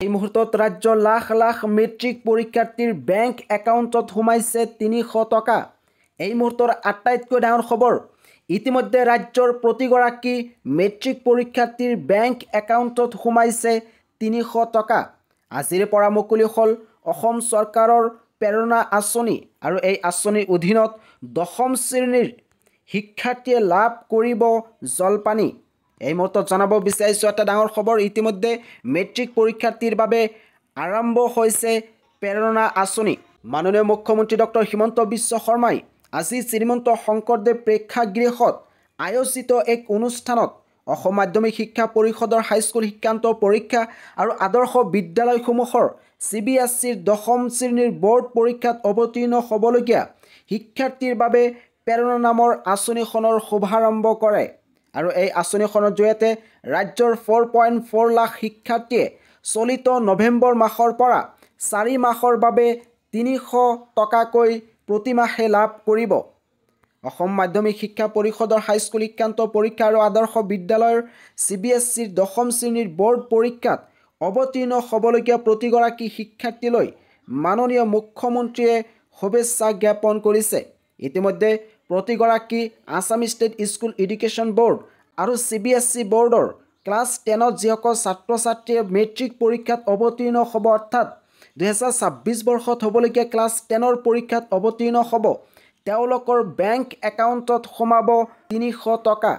এই মুহূৰ্তত ৰাজ্যৰ লাখ লাখ মেট্ৰিক পৰীক্ষাৰ্থীৰ বেংক একাউণ্টত সোমাইছে ৩০০ টকা। এই মুহূৰ্তৰ আটাইতকৈ ডাঙৰ খবৰ, ইতিমধ্যে ৰাজ্যৰ প্ৰতিগৰাকী মেট্ৰিক পৰীক্ষাৰ্থীৰ বেংক একাউণ্টত সোমাইছে ৩০০ টকা। আজিৰ পৰা মুকলি হ'ল অসম চৰকাৰৰ প্ৰেৰণা আঁচনি আৰু এই আঁচনিৰ অধীনত ১০ম শ্ৰেণীৰ শিক্ষাৰ্থীয়ে লাভ কৰিব জলপানী। এই মুহূৰ্তত জনাব বিচাৰিছোঁ এটা ডাঙৰ খবৰ, ইতিমধ্যে মেট্ৰিক পৰীক্ষাৰ্থীৰ বাবে আৰম্ভ হৈছে প্ৰেৰণা আঁচনি। মাননীয় মুখ্যমন্ত্ৰী ডক্টৰ হিমন্ত বিশ্ব শৰ্মাই আজি শ্ৰীমন্ত শংকৰদেৱ প্ৰেক্ষাগৃহত আয়োজিত এক অনুষ্ঠানত অসম মাধ্যমিক শিক্ষা পৰিষদৰ হাইস্কুল শিক্ষান্ত পৰীক্ষা আৰু আদৰ্শ বিদ্যালয়সমূহৰ CBSEৰ ১০ম শ্ৰেণীৰ বৰ্ড পৰীক্ষাত অৱতীৰ্ণ হ'বলগীয়া শিক্ষাৰ্থীৰ বাবে প্ৰেৰণা নামৰ আঁচনিখনৰ শুভাৰম্ভ কৰে। আৰু এই আঁচনিখনৰ জৰিয়তে ৰাজ্যৰ 4.4 লাখ শিক্ষাৰ্থীয়ে চলিত নৱেম্বৰ মাহৰ পৰা 4 মাহৰ বাবে ৩০০ টকাকৈ প্ৰতিমাহে লাভ কৰিব। অসম মাধ্যমিক শিক্ষা পৰিষদৰ হাইস্কুল শিক্ষান্ত পৰীক্ষা আৰু আদৰ্শ বিদ্যালয়ৰ CBSEৰ ১০ম শ্ৰেণীৰ বৰ্ড পৰীক্ষাত অৱতীৰ্ণ হ'বলগীয়া প্ৰতিগৰাকী শিক্ষাৰ্থীলৈ মাননীয় মুখ্যমন্ত্ৰীয়ে শুভেচ্ছা জ্ঞাপন কৰিছে। ইতিমধ্যে প্ৰতিগৰাকী Assam state school education board আৰু CBSE বৰ্ডৰ ক্লাছ 10ত যিসকল ছাত্ৰ ছাত্ৰীয়ে মেট্ৰিক পৰীক্ষাত অৱতীৰ্ণ হ'ব, অৰ্থাৎ ২০২৬ বৰ্ষত হ'বলগীয়া ক্লাছ 10ৰ পৰীক্ষাত অৱতীৰ্ণ হ'ব, তেওঁলোকৰ বেংক একাউণ্টত সোমাব ৩০০ টকা।